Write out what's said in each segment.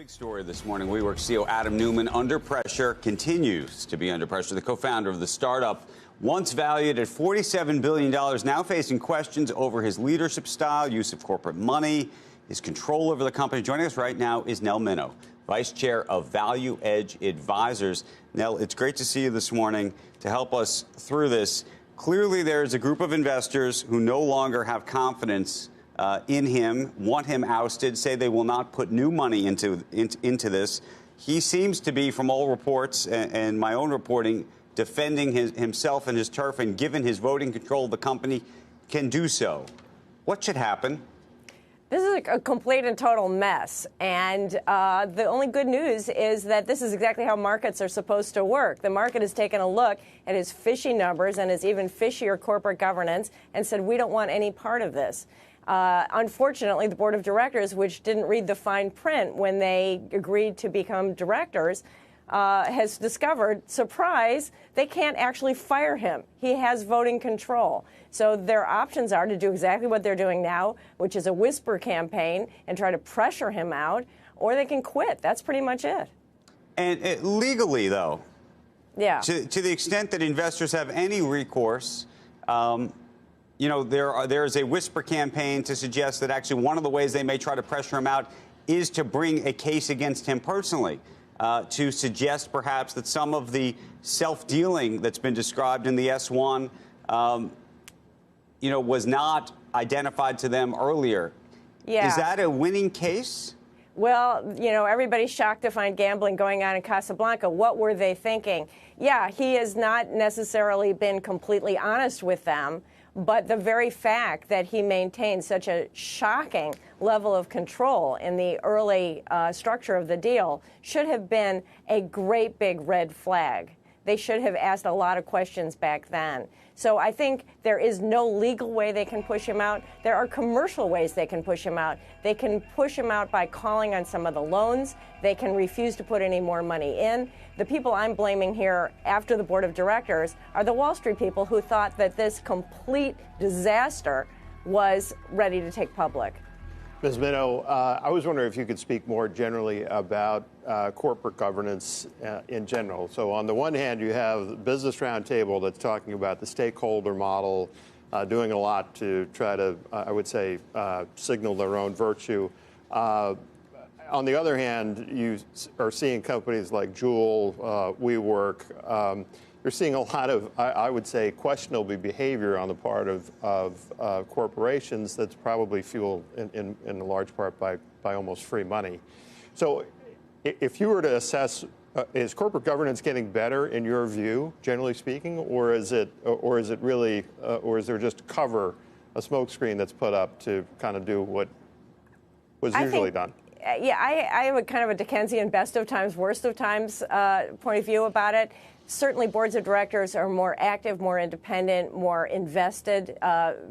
Big story this morning. WeWork CEO Adam Neumann under pressure, continues to be under pressure. The co-founder of the startup, once valued at $47 billion, now facing questions over his leadership style, use of corporate money, his control over the company. Joining us right now is Nell Minow, Vice Chair of Value Edge Advisors. Nell, it's great to see you this morning to help us through this. Clearly, there is a group of investors who no longer have confidence in him, want him ousted, say they will not put new money into this. He seems to be, from all reports and my own reporting, defending himself and his turf, and given his voting control of the company, can do so. What should happen? This is a complete and total mess. And the only good news is that this is exactly how markets are supposed to work. The market has taken a look at his fishy numbers and his even fishier corporate governance and said, we don't want any part of this. Unfortunately, the board of directors, which didn't read the fine print when they agreed to become directors, has discovered, surprise, they can't actually fire him. He has voting control. So their options are to do exactly what they're doing now, which is a whisper campaign and try to pressure him out, or they can quit. That's pretty much it. And legally, though, yeah, to the extent that investors have any recourse, you know, there is a whisper campaign to suggest that actually one of the ways they may try to pressure him out is to bring a case against him personally, to suggest perhaps that some of the self-dealing that's been described in the S-1, you know, was not identified to them earlier. Yeah. Is that a winning case? Well, you know, everybody's shocked to find gambling going on in Casablanca. What were they thinking? Yeah, he has not necessarily been completely honest with them. But the very fact that he maintained such a shocking level of control in the early structure of the deal should have been a great big red flag. They should have asked a lot of questions back then. So I think there is no legal way they can push him out. There are commercial ways they can push him out. They can push him out by calling on some of the loans. They can refuse to put any more money in. The people I'm blaming here after the board of directors are the Wall Street people who thought that this complete disaster was ready to take public. Ms. Minow, I was wondering if you could speak more generally about corporate governance in general. So on the one hand, you have Business Roundtable that's talking about the stakeholder model, doing a lot to try to, I would say, signal their own virtue. On the other hand, you are seeing companies like Juul, WeWork. You're seeing a lot of, I would say, questionable behavior on the part of corporations that's probably fueled in a large part by almost free money. So if you were to assess, is corporate governance getting better in your view, generally speaking, or is it really, or is there just cover, a smokescreen that's put up to kind of do what was usually done? Yeah, I have a kind of a Dickensian best of times, worst of times point of view about it. Certainly, boards of directors are more active, more independent, more invested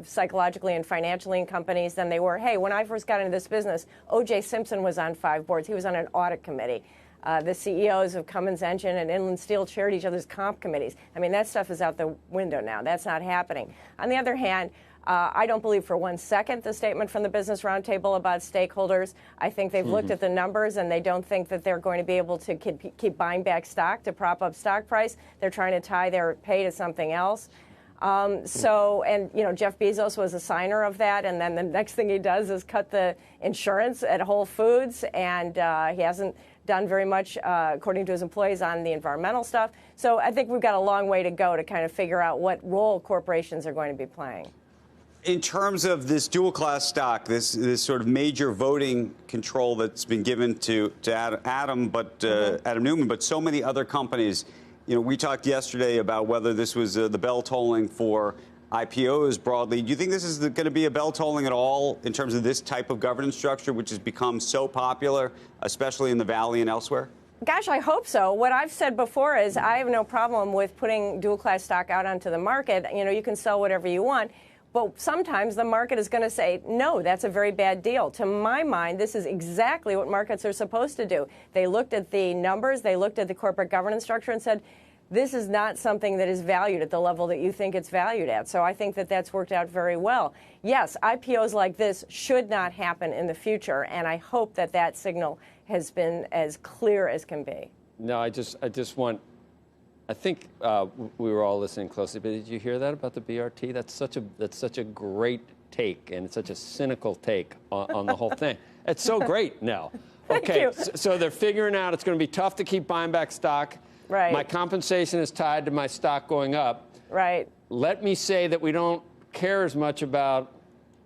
psychologically and financially in companies than they were. Hey, when I first got into this business, O.J. Simpson was on 5 boards. He was on an audit committee. The CEOs of Cummins Engine and Inland Steel chaired each other's comp committees. I mean, that stuff is out the window now. That's not happening. On the other hand, I don't believe for 1 second the statement from the Business Roundtable about stakeholders. I think they've looked at the numbers and they don't think that they're going to be able to keep buying back stock to prop up stock price. They're trying to tie their pay to something else. And, you know, Jeff Bezos was a signer of that. And then the next thing he does is cut the insurance at Whole Foods. And he hasn't done very much, according to his employees, on the environmental stuff. So I think we've got a long way to go to kind of figure out what role corporations are going to be playing. In terms of this dual-class stock, this sort of major voting control that's been given to Adam Neumann, but so many other companies, you know, we talked yesterday about whether this was the bell tolling for IPOs broadly. Do you think this is going to be a bell tolling at all in terms of this type of governance structure, which has become so popular, especially in the Valley and elsewhere? Gosh, I hope so. What I've said before is I have no problem with putting dual-class stock out onto the market. You know, you can sell whatever you want. But sometimes the market is going to say, no, that's a very bad deal. To my mind, this is exactly what markets are supposed to do. They looked at the numbers, they looked at the corporate governance structure and said, this is not something that is valued at the level that you think it's valued at. So I think that that's worked out very well. Yes, IPOs like this should not happen in the future, and I hope that that signal has been as clear as can be. No, I just want. I think we were all listening closely, but did you hear that about the BRT? That's such a great take, and it's such a cynical take on the whole thing. It's so great, Nell. Okay, so they're figuring out it's going to be tough to keep buying back stock. Right. My compensation is tied to my stock going up. Right. Let me say that we don't care as much about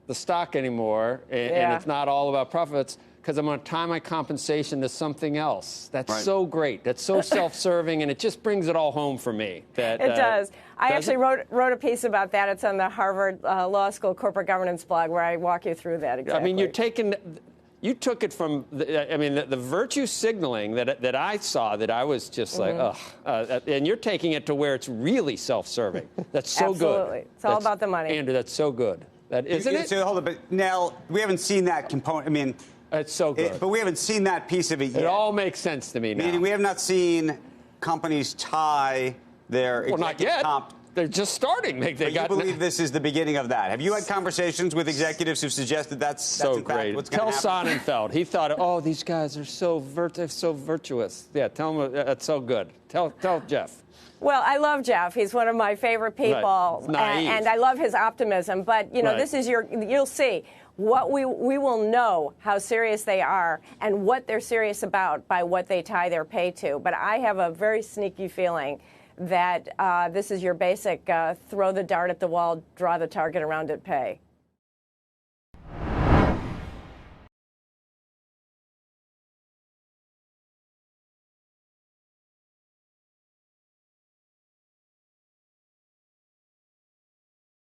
the stock anymore, and it's not all about profits, because I'm going to tie my compensation to something else. That's so great. That's so self-serving, and it just brings it all home for me. That it does. I actually wrote a piece about that. It's on the Harvard Law School corporate governance blog, where I walk you through that exactly. I mean, you took it from, the virtue signaling that I saw, that I was just like, ugh. And you're taking it to where it's really self-serving. That's so good. Absolutely. It's all about the money. Andrew, that's so good. That isn't it? So hold on, but Nell, we haven't seen that component. I mean, it's so good. But we haven't seen that piece of it yet. It all makes sense to me now. Meaning we have not seen companies tie their executive comp. They're just starting. But you believe this is the beginning of that? Have you had conversations with executives who've suggested that's so in fact great? what's going to happen? Tell Sonnenfeld. He thought, oh, these guys are so virtuous. Yeah, tell him that's so good. Tell Jeff. Well, I love Jeff. He's one of my favorite people, and I love his optimism. But this is you'll see. What we will know how serious they are and what they're serious about by what they tie their pay to. But I have a very sneaky feeling that this is your basic throw the dart at the wall, draw the target around it pay.